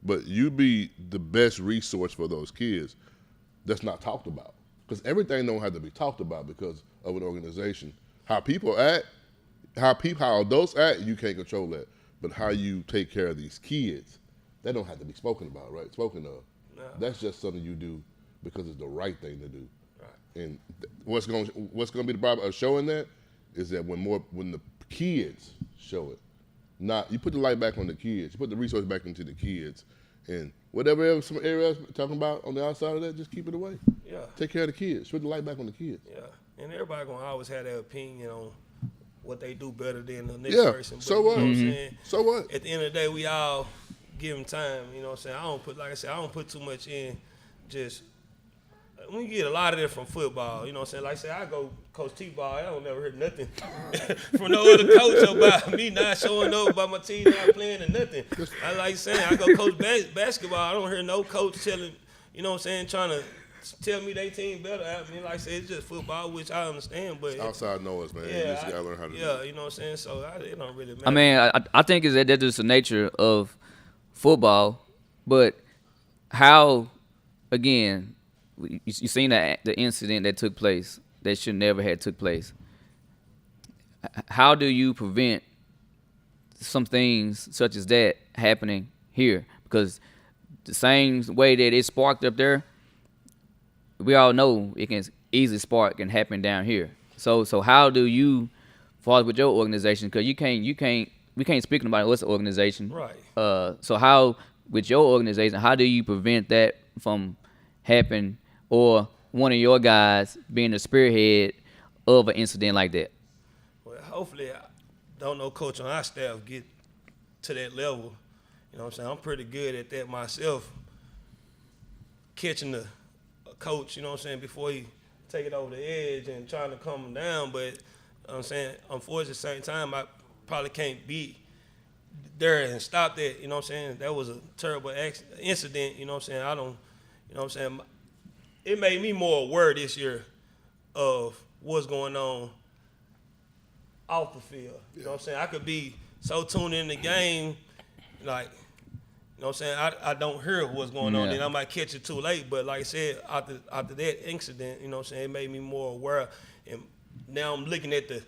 but you be the best resource for those kids. That's not talked about because everything don't have to be talked about because of an organization. How people act, how adults act, you can't control that. But how you take care of these kids, that don't have to be spoken about, right? Spoken of. No. That's just something you do because it's the right thing to do. And what's going to be the problem of showing that is that when the kids show it, not you put the light back on the kids, you put the resource back into the kids, and whatever else, some area else talking about on the outside of that, just keep it away. Yeah. Take care of the kids. Put the light back on the kids. Yeah, and everybody gonna always have their opinion on what they do better than the next Yeah. person. But So what? You know what I'm saying? So what? At the end of the day, we all give them time. You know what I'm saying? I don't put too much in. Just we get a lot of it from football. You know what I'm saying? Like I said, I go coach T-ball. I don't never heard nothing from no other coach about me not showing up, about my team not playing or nothing. I like saying I go coach basketball. I don't hear no coach telling, you know what I'm saying, trying to tell me they team better. I mean, like I said, it's just football, which I understand, but Outside noise, man. You yeah, just gotta learn how to do yeah, it. you know what I'm saying. So it don't really matter. I mean, I think is that's just the nature of football, but how, again, you seen the incident that took place that should never have took place. How do you prevent some things such as that happening here? Because the same way that it sparked up there, we all know it can easily spark and happen down here. So how do you, as far as with your organization, because we can't speak about what's the organization, Right. So how with your organization, how do you prevent that from happening, or one of your guys being the spearhead of an incident like that? hopefully, I don't know coach on our staff get to that level. You know what I'm saying? I'm pretty good at that myself, catching the coach, you know what I'm saying, before he take it over the edge and trying to calm him down. But, you know what I'm saying, unfortunately, at the same time, I probably can't be there and stop that, you know what I'm saying? That was a terrible incident, you know what I'm saying? I don't, you know what I'm saying? It made me more aware this year of what's going on off the field. You know what I'm saying? I could be so tuned in the game, like, you know what I'm saying? I don't hear what's going on, Yeah. then I might catch it too late. But like I said, after that incident, you know what I'm saying, it made me more aware. And now I'm looking at the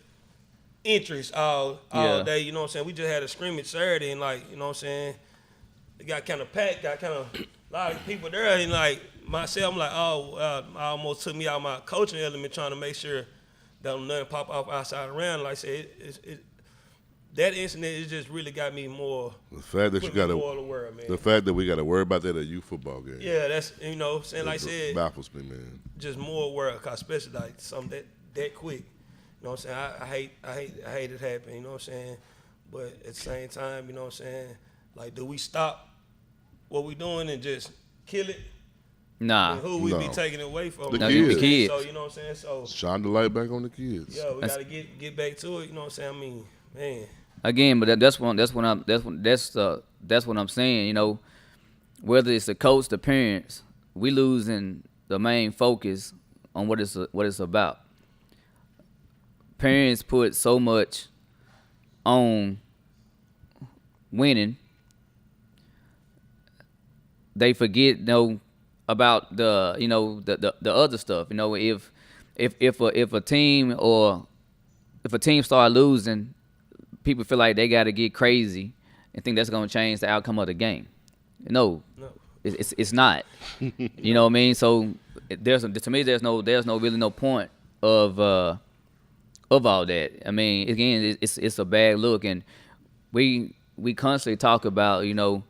entries all Yeah. day, you know what I'm saying? We just had a scrimmage Saturday, and like, you know what I'm saying, it got kind of packed, got kind of a lot of people there, and like myself, I'm like, I almost took me out of my coaching element trying to make sure that nothing pop off outside around. Like I said, that incident, it just really got me more. The fact that you put me got more aware, man. the fact that we got to worry about that at a youth football game. Yeah, that's, you know, saying, like I said, baffles me, man. just more aware, cause especially like something that quick. You know what I'm saying? I hate it happening, you know what I'm saying? But at the same time, you know what I'm saying? Like, do we stop what we doing and just kill it? Nah. And who we be No. taking it away from? The No, kids. the kids. So, you know what I'm saying? So, Shine the light back on the kids. yeah, we got to get back to it, you know what I'm saying? I mean, man. Again, but that's what I'm saying. You know, whether it's the coach, the parents, we losing the main focus on what it's about. Parents put so much on winning, they forget, about the other stuff. You know, if a team start losing, people feel like they got to get crazy and think that's going to change the outcome of the game. No. It's not. You know what I mean? So to me there's no really no point of all that. I mean, again, it's a bad look, and we constantly talk about, you know,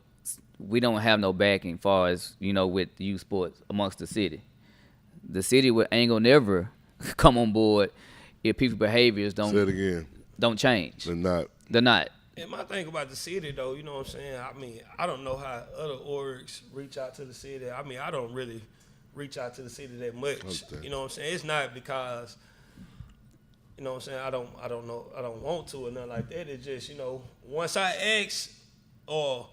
we don't have no backing far as, you know, with youth sports amongst the city. The city ain't gonna never come on board if people's behaviors Say it again. don't change. They're not. And my thing about the city, though, you know what I'm saying? I mean, I don't know how other orgs reach out to the city. I mean, I don't really reach out to the city that much. Understand. You know what I'm saying? It's not because, you know what I'm saying, I don't know, I don't want to or nothing like that. It's just, you know, once I ask, or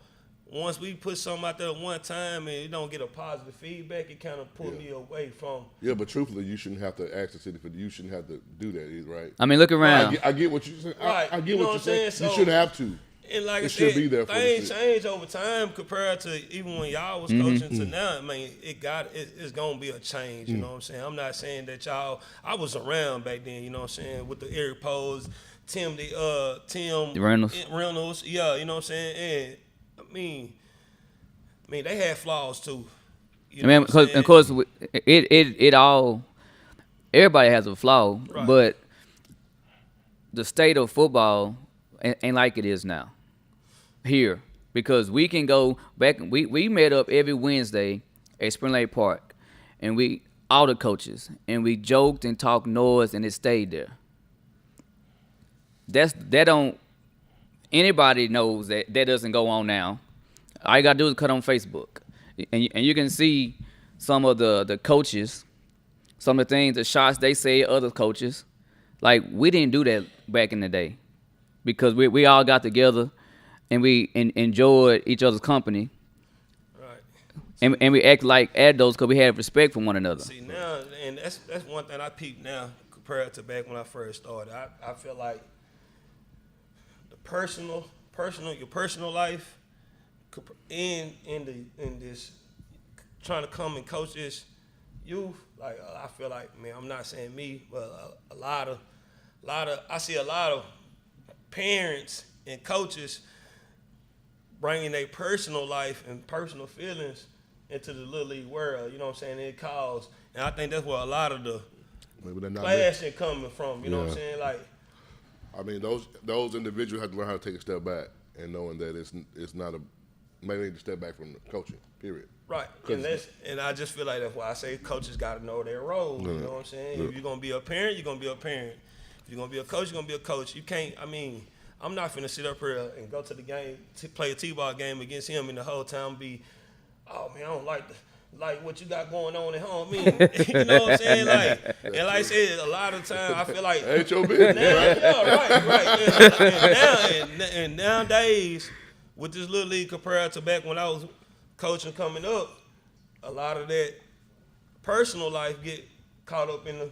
once we put something out there one time and it don't get a positive feedback, it kind of pulled me away from. Yeah, but truthfully, you shouldn't have to ask the city you shouldn't have to do that either, right? I mean, look around. I get what you're saying. Right. I You get know what you're what I'm saying. saying? You So- shouldn't have to. And like I It should said, be there for the things city. change over time compared to even when y'all was coaching to now. I mean, it's gonna be a change. You know what I'm saying? I'm not saying that I was around back then. You know what I'm saying? With the Eric Pose, Tim Reynolds. Yeah, you know what I'm saying? And I mean, they had flaws too. You I know mean, what I'm saying? of course, it all, everybody has a flaw, Right. but the state of football ain't like it is now here, because we can go back. We met up every Wednesday at Spring Lake Park, and all the coaches, and we joked and talked noise, and it stayed there. That don't, anybody knows that doesn't go on now. All you gotta do is cut on Facebook, and you can see some of the coaches, some of the things, the shots they say other coaches. Like, we didn't do that back in the day, because we all got together and we enjoyed each other's company, Right. and we act like adults because we had respect for one another. See now, and that's one thing I peep now compared to back when I first started. I feel like the your personal life, in this trying to come and coach this youth. Like, I feel like, man, I'm not saying me, but a lot of I see a lot of parents and coaches bringing their personal life and personal feelings into the little league world. You know what I'm saying? It calls, and I think that's where a lot of the Maybe they're not. clashing coming from. You know what I'm Yeah. saying? Like, I mean, those individuals have to learn how to take a step back and knowing that it's not a. Maybe they need to step back from the coaching. Period. right. And I just feel like that's why I say coaches got to know their role. You know what I'm saying? Yeah. If you're gonna be a parent, you're gonna be a parent. If you're gonna be a coach, you're gonna be a coach. You can't. I mean, I'm not finna sit up here and go to the game to play a T-ball game against him, and the whole time be, oh man, I don't like what you got going on at home. I mean, you know what I'm saying? Like, and like I said, a lot of time I feel like Ain't your business. now, yeah, right. And nowadays, with this little league compared to back when I was coaching coming up, a lot of that personal life get caught up in the,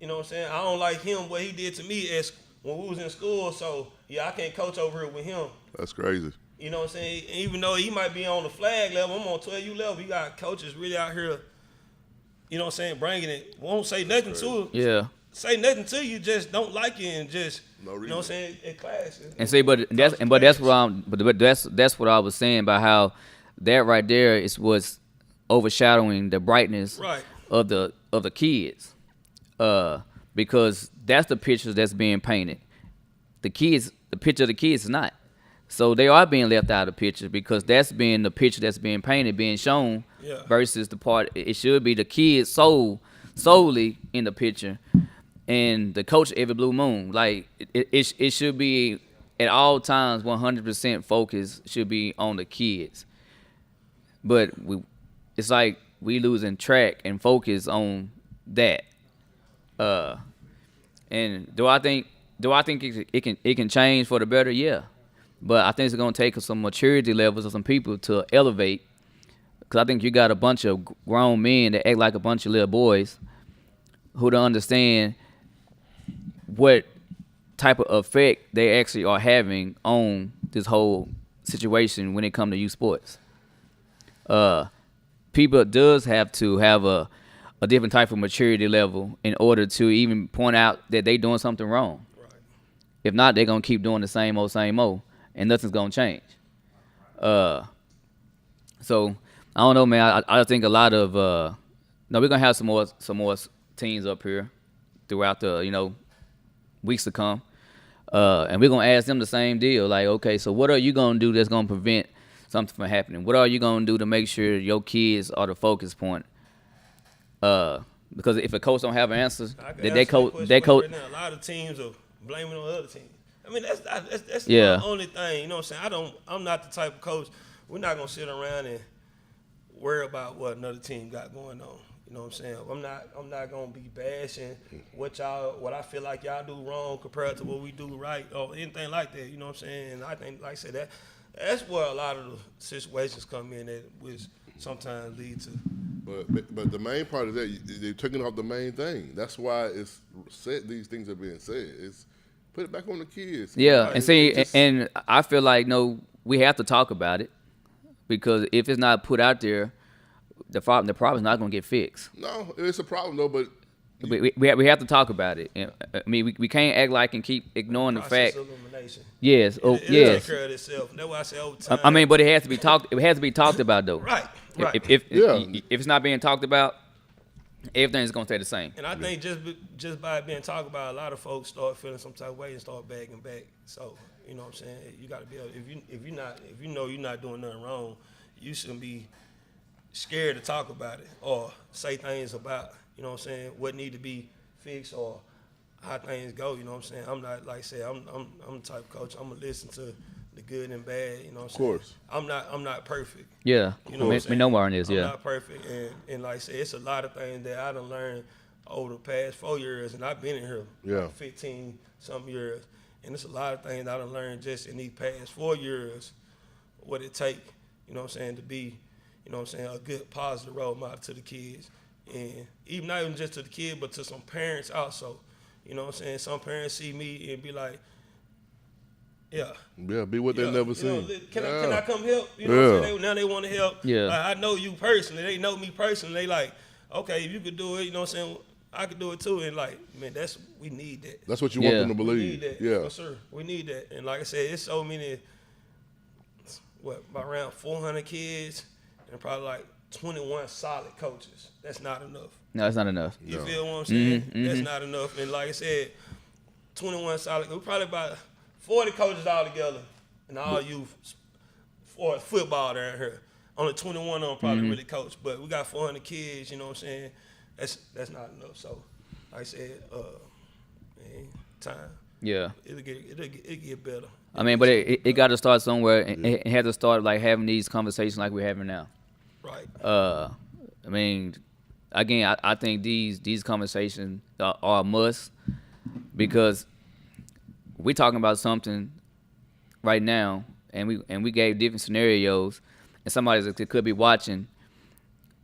you know what I'm saying? I don't like him, what he did to me as when we was in school, so yeah, I can't coach over here with him. That's crazy. You know what I'm saying? Even though he might be on the flag level, I'm on 12U level. You got coaches really out here, you know what I'm saying, bringing it. Won't say nothing to it. Yeah. Say nothing to you, just don't like it and just, No you know what I'm saying, in class. And see, but that's what I was saying about how that right there is what's overshadowing the brightness Right. of the kids, because that's the pictures that's being painted. The picture of the kids is not. So they are being left out of the picture because that's being the picture that's being painted, being shown, Yeah. versus the part it should be the kids solely in the picture, and the coach every blue moon. Like it should be at all times 100% focus should be on the kids. But it's like we losing track and focus on that. And do I think it can change for the better? Yeah. But I think it's going to take some maturity levels of some people to elevate. Because I think you got a bunch of grown men that act like a bunch of little boys who don't understand what type of effect they actually are having on this whole situation when it comes to youth sports. People does have to have a different type of maturity level in order to even point out that they doing something wrong. Right. If not, they're going to keep doing the same old, and nothing's going to change. So, I don't know, man. I think a lot of no, we're going to have some more teams up here throughout the, weeks to come. And we're going to ask them the same deal. Like, okay, so what are you going to do that's going to prevent something from happening? What are you going to do to make sure your kids are the focus point? Because if a coach don't have an answer, they coach. Right now, a lot of teams are blaming on other teams. I mean, that's Yeah. the only thing. You know what I'm saying? I'm not the type of coach. We're not gonna sit around and worry about what another team got going on. You know what I'm saying? I'm not gonna be bashing what I feel like y'all do wrong compared to what we do right or anything like that. You know what I'm saying? And I think, like I said, that's where a lot of the situations come in that which sometimes lead to. But the main part of that, they're taking off the main thing. That's why it's said. These things are being said. It's put it back on the kids. Yeah, Like, and see, and I feel like we have to talk about it because if it's not put out there, the problem's not gonna get fixed. No, it's a problem though. But We have to talk about it. I mean, we can't act like and keep ignoring the fact. Process of elimination. Yes, It'll yes. take care of itself. That's why I say over time. I mean, but it has to be talked. It has to be talked about though. Right. Right. If it's not being talked about, everything's gonna stay the same. And I think just by it being talked about, a lot of folks start feeling some type of way and start bagging back. So, you know what I'm saying? You got to be able, if you know you're not doing nothing wrong, you shouldn't be scared to talk about it or say things about, you know what I'm saying, what need to be fixed or how things go, you know what I'm saying? I'm not, like I said, I'm the type of coach, I'm going to listen to the good and bad, you know what I'm saying? Of course. I'm not perfect. Yeah, You know what I'm we saying? know where it is. I'm Yeah, not perfect, and like I said, it's a lot of things that I done learned over the past 4 years, and I've been in here Yeah. 15 some years, and it's a lot of things I done learned just in these past 4 years, what it take, you know what I'm saying, to be, you know what I'm saying, a good positive role model to the kids, and even not even just to the kids, but to some parents also, you know what I'm saying. Some parents see me and be like, yeah. Yeah, be what they never you know, seen. can I come help? You know what I'm saying? Now they want to help. Yeah. Like, I know you personally. They know me personally. They like, okay, if you could do it, you know what I'm saying? I could do it too. And like, man, we need that. That's what you want Yeah. them to We believe. need that. Yeah. Yes, sir. We need that. And like I said, it's so many, about around 400 kids and probably like 21 solid coaches. That's not enough. no, it's not enough. You feel what I'm saying? That's not enough. And like I said, 21 solid, we probably about 40 coaches all together and all youth for football down here. Only 21 of them probably really coach, but we got 400 kids, you know what I'm saying? That's not enough. So, like I said, man, time. Yeah. It'll get better. I mean, but it got to start somewhere. It had to start like having these conversations like we're having now. Right. I mean, again, I think these conversations are a must because we're talking about something right now, and we gave different scenarios, and somebody that could be watching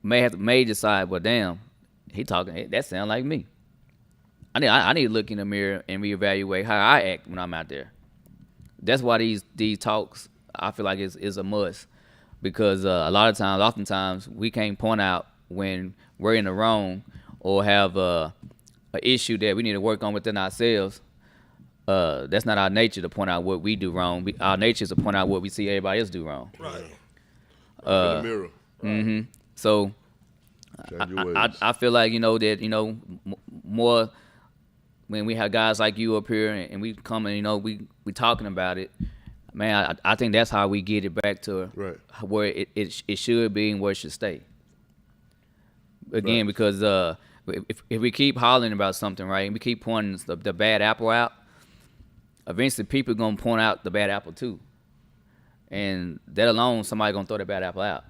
may decide, well, damn, he talking that sound like me. I need to look in the mirror and reevaluate how I act when I'm out there. That's why these talks I feel like is a must because oftentimes we can't point out when we're in the wrong or have a issue that we need to work on within ourselves. That's not our nature to point out what we do wrong. Our nature is to point out what we see everybody else do wrong. Right. In the mirror. Mm-hmm. So Change your ways. I feel like that more when we have guys like you up here and we come and we talking about it, man. I think that's how we get it back to Right. where it should be and where it should stay. Again, Right. because if we keep hollering about something, right, and we keep pointing the bad apple out, eventually people gonna point out the bad apple too, and that alone somebody gonna throw the bad apple out.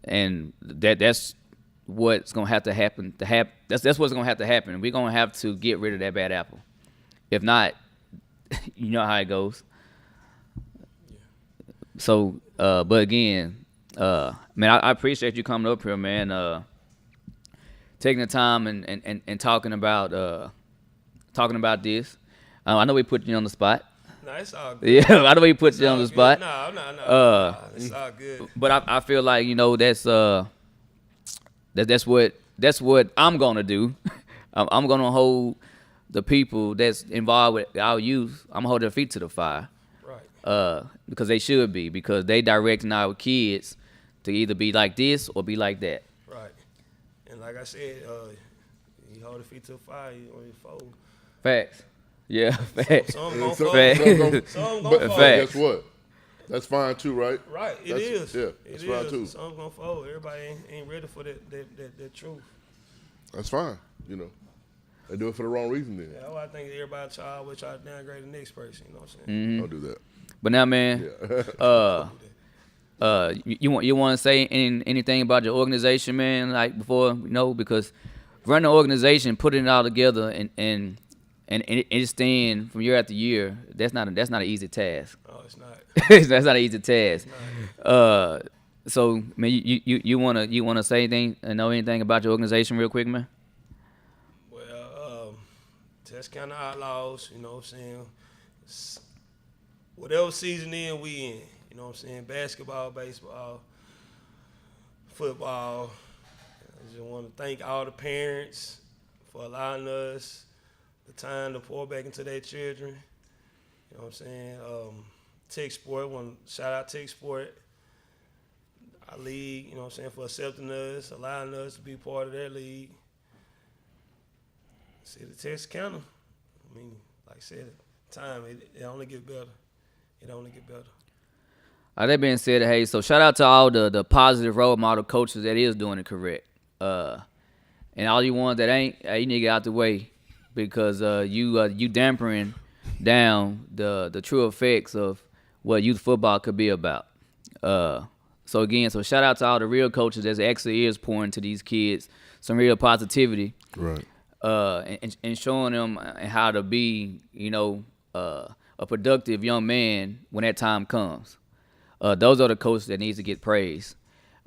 And that's what's gonna have to happen. That's what's gonna have to happen. We're gonna have to get rid of that bad apple. If not, you know how it goes. So, but again, man, I appreciate you coming up here, man. Taking the time and talking about this. I know we put you on the spot. Nah, it's all good. Yeah, I know we put you on the It's spot. all good. Nah, it's all good. But I feel like that's what I'm gonna do. I'm gonna hold the people that's involved with our youth. I'm gonna hold their feet to the fire. Right. Because they should be, because they directing our kids to either be like this or be like that. Right. And like I said, you hold the feet to the fire, you on your fold. Facts. Yeah, facts. Some gonna Some- fold. Facts. Some But gonna fold. Facts. guess what? That's fine too, right? Right, it That's- is. yeah, It that's fine is. too. Some gonna fold. Everybody ain't ready for that truth. That's fine. They do it for the wrong reason then. Yeah, I think everybody always try to downgrade the next person. You know what I'm saying? Don't do that. But now, man, Yeah. you want to say anything about your organization, man? Like before, because running an organization, putting it all together, and it's staying from year after year. That's not an easy task. Oh, it's not. That's not an easy task. So, man, you wanna say anything and know anything about your organization real quick, man? Well, Texarkana Outlaws, you know what I'm saying? Whatever season we in, you know what I'm saying? Basketball, baseball, football. I just want to thank all the parents for allowing us the time to pour back into their children. You know what I'm saying? Tech Sport, want to shout out Tech Sport, our league, you know what I'm saying, for accepting us, allowing us to be part of their league. See the Texarkana. I mean, like I said, time it only get better. It only get better. That being said, hey, so shout out to all the positive role model coaches that is doing it correct. And all you ones that ain't, you need to get out the way because you dampering down the true effects of what youth football could be about. So shout out to all the real coaches that actually is pouring to these kids some real positivity. Right. And showing them how to be, a productive young man when that time comes. Those are the coaches that needs to get praised.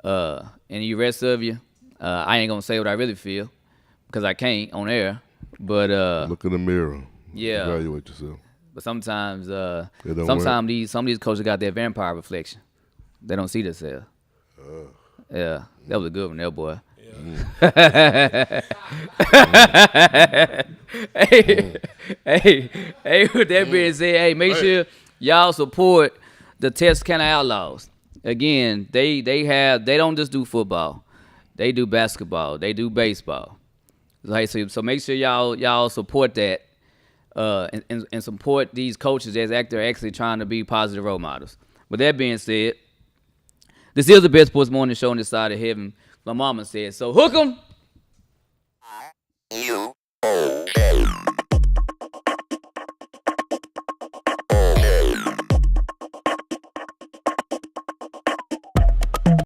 And the rest of you, I ain't gonna say what I really feel because I can't on air. But Look in the mirror. Yeah. Evaluate yourself. but sometimes some don't of these coaches got that vampire reflection. They don't see themselves. Yeah, that was a good one, there, boy. Hey, with that being said, hey, make sure y'all support the Texarkana Outlaws. Again, they don't just do football. They do basketball. They do baseball. So make sure y'all support that and support these coaches that's actually trying to be positive role models. With that being said, this is the best sports morning show on this side of heaven. My mama said, so hook 'em.